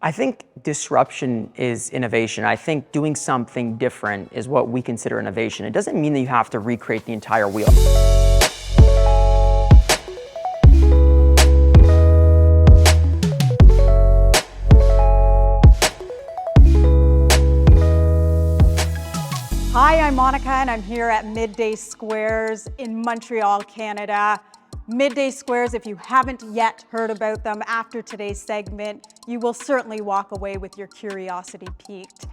I think disruption is innovation. I think doing something different is what we consider innovation. It doesn't mean that you have to recreate the entire wheel. Hi, I'm Monica and I'm here at Midday Squares in Montreal, Canada. Midday Squares, if you haven't yet heard about them after today's segment, you will certainly walk away with your curiosity piqued.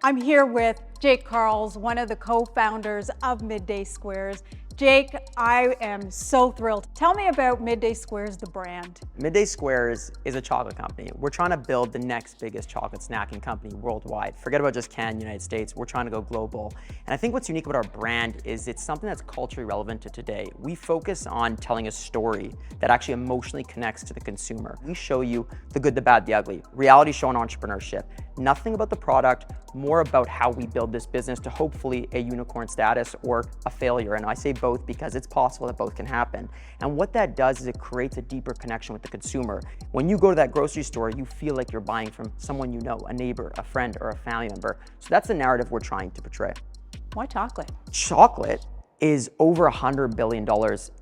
I'm here with Jake Karls, one of the co-founders of Midday Squares. Jake, I am so thrilled. Tell me about Midday Squares, the brand. Midday Squares is a chocolate company. We're trying to build the next biggest chocolate snacking company worldwide. Forget about just Canada, United States. We're trying to go global. And I think what's unique about our brand is it's something that's culturally relevant to today. We focus on telling a story that actually emotionally connects to the consumer. We show you the good, the bad, the ugly. Reality show on entrepreneurship. Nothing about the product, more about how we build this business to hopefully a unicorn status or a failure. And I say both because it's possible that both can happen. And what that does is it creates a deeper connection with the consumer. When you go to that grocery store, you feel like you're buying from someone you know, a neighbor, a friend, or a family member. So that's the narrative we're trying to portray. Why chocolate? Chocolate is over $100 billion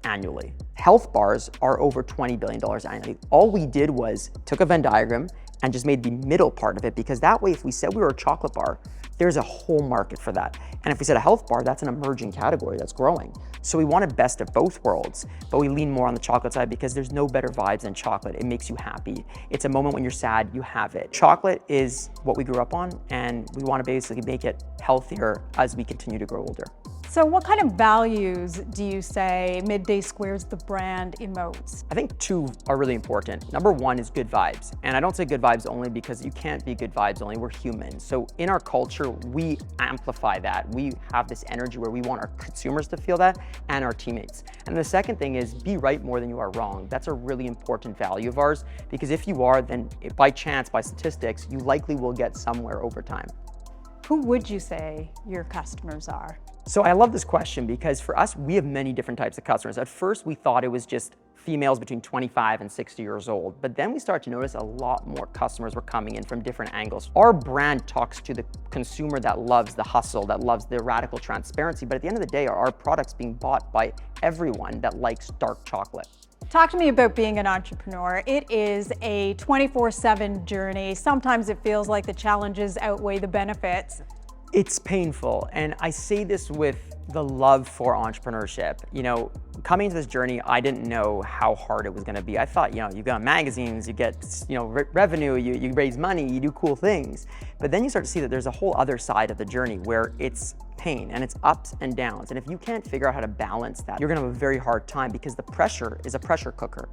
annually. Health bars are over $20 billion annually. All we did was took a Venn diagram and just made the middle part of it, because that way, if we said we were a chocolate bar, there's a whole market for that. And if we said a health bar, that's an emerging category that's growing. So we wanted best of both worlds, but we lean more on the chocolate side because there's no better vibes than chocolate. It makes you happy. It's a moment when you're sad, you have it. Chocolate is what we grew up on, and we want to basically make it healthier as we continue to grow older. So what kind of values do you say Midday Squares, the brand, emotes? I think two are really important. Number one is good vibes. And I don't say good vibes only because you can't be good vibes only, we're human. So in our culture, we amplify that. We have this energy where we want our consumers to feel that and our teammates. And the second thing is be right more than you are wrong. That's a really important value of ours, because if you are, then by chance, by statistics, you likely will get somewhere over time. Who would you say your customers are? So I love this question because for us, we have many different types of customers. At first, we thought it was just females between 25 and 60 years old, but then we started to notice a lot more customers were coming in from different angles. Our brand talks to the consumer that loves the hustle, that loves the radical transparency, but at the end of the day, are our products being bought by everyone that likes dark chocolate? Talk to me about being an entrepreneur. It is a 24/7 journey. Sometimes it feels like the challenges outweigh the benefits. It's painful, and I say this with the love for entrepreneurship. You know, coming into this journey, I didn't know how hard it was gonna be. I thought, you go on magazines, you get, revenue, you raise money, you do cool things. But then you start to see that there's a whole other side of the journey where it's pain and it's ups and downs. And if you can't figure out how to balance that, you're gonna have a very hard time, because the pressure is a pressure cooker.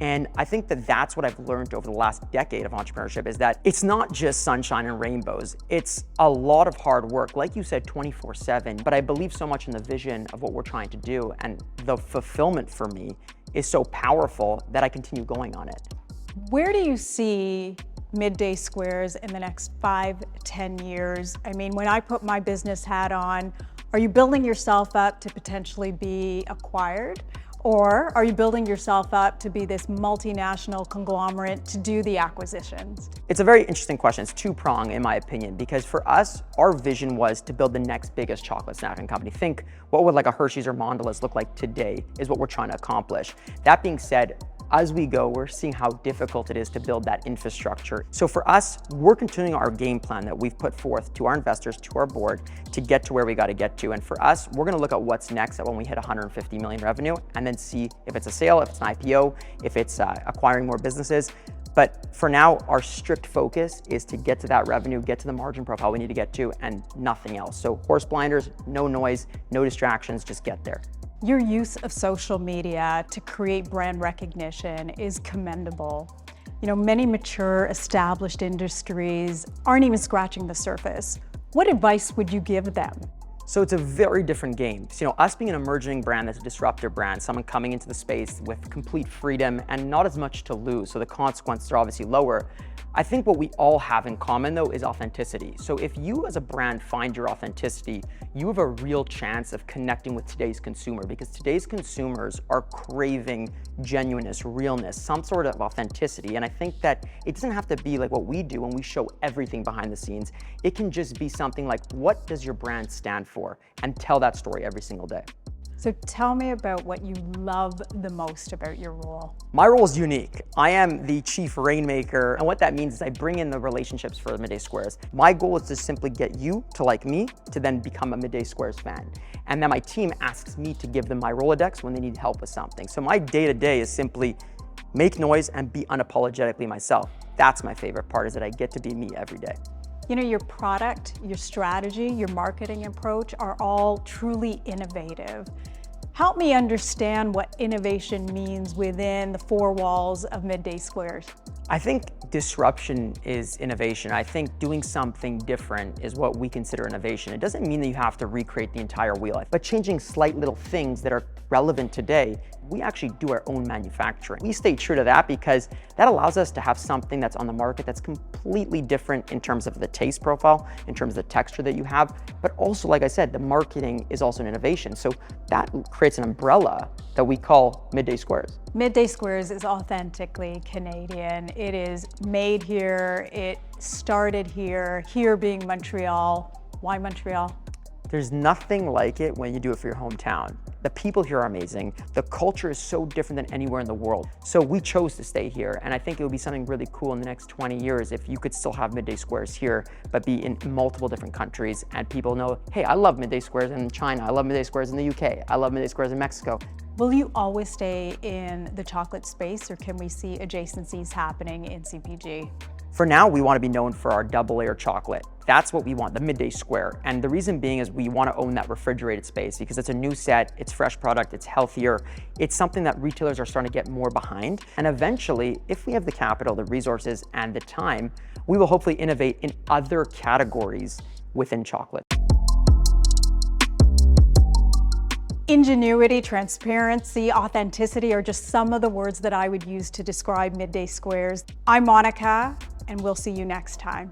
And I think that that's what I've learned over the last decade of entrepreneurship, is that it's not just sunshine and rainbows. It's a lot of hard work, like you said, 24/7. But I believe so much in the vision of what we're trying to do, and the fulfillment for me is so powerful that I continue going on it. Where do you see Midday Squares in the next 5-10 years? I mean, when I put my business hat on, are you building yourself up to potentially be acquired? Or are you building yourself up to be this multinational conglomerate to do the acquisitions? It's a very interesting question. It's two-pronged in my opinion, because for us, our vision was to build the next biggest chocolate snacking company. Think, what would like a Hershey's or Mondelez look like today is what we're trying to accomplish. That being said, as we go, we're seeing how difficult it is to build that infrastructure. So for us, we're continuing our game plan that we've put forth to our investors, to our board, to get to where we got to get to. And for us, we're going to look at what's next at when we hit 150 million revenue, and then see if it's a sale, if it's an IPO, if it's acquiring more businesses. But for now, our strict focus is to get to that revenue, get to the margin profile we need to get to, and nothing else. So horse blinders, no noise, no distractions, just get there. Your use of social media to create brand recognition is commendable. Many mature, established industries aren't even scratching the surface. What advice would you give them? So it's a very different game. So, us being an emerging brand that's a disruptive brand, someone coming into the space with complete freedom and not as much to lose, so the consequences are obviously lower. I think what we all have in common though is authenticity. So if you as a brand find your authenticity, you have a real chance of connecting with today's consumer, because today's consumers are craving genuineness, realness, some sort of authenticity. And I think that it doesn't have to be like what we do when we show everything behind the scenes. It can just be something like, what does your brand stand for? And tell that story every single day. So tell me about what you love the most about your role. My role is unique. I am the chief rainmaker, and what that means is I bring in the relationships for the Midday Squares. My goal is to simply get you to like me, to then become a Midday Squares fan. And then my team asks me to give them my Rolodex when they need help with something. So my day-to-day is simply make noise and be unapologetically myself. That's my favorite part, is that I get to be me every day. You know, your product, your strategy, your marketing approach are all truly innovative. Help me understand what innovation means within the four walls of Midday Squares. I think disruption is innovation. I think doing something different is what we consider innovation. It doesn't mean that you have to recreate the entire wheel, but changing slight little things that are relevant today. We actually do our own manufacturing. We stay true to that because that allows us to have something that's on the market that's completely different in terms of the taste profile, in terms of the texture that you have, but also, like I said, the marketing is also an innovation. So that creates an umbrella that we call Midday Squares. Midday Squares is authentically Canadian. It is made here, it started here, here being Montreal. Why Montreal? There's nothing like it when you do it for your hometown. The people here are amazing. The culture is so different than anywhere in the world. So we chose to stay here, and I think it would be something really cool in the next 20 years if you could still have Midday Squares here, but be in multiple different countries, and people know, hey, I love Midday Squares in China, I love Midday Squares in the UK, I love Midday Squares in Mexico. Will you always stay in the chocolate space, or can we see adjacencies happening in CPG? For now, we want to be known for our double layer chocolate. That's what we want, the Midday Square. And the reason being is we want to own that refrigerated space because it's a new set, it's fresh product, it's healthier. It's something that retailers are starting to get more behind. And eventually, if we have the capital, the resources, and the time, we will hopefully innovate in other categories within chocolate. Ingenuity, transparency, authenticity are just some of the words that I would use to describe Midday Squares. I'm Monica, and we'll see you next time.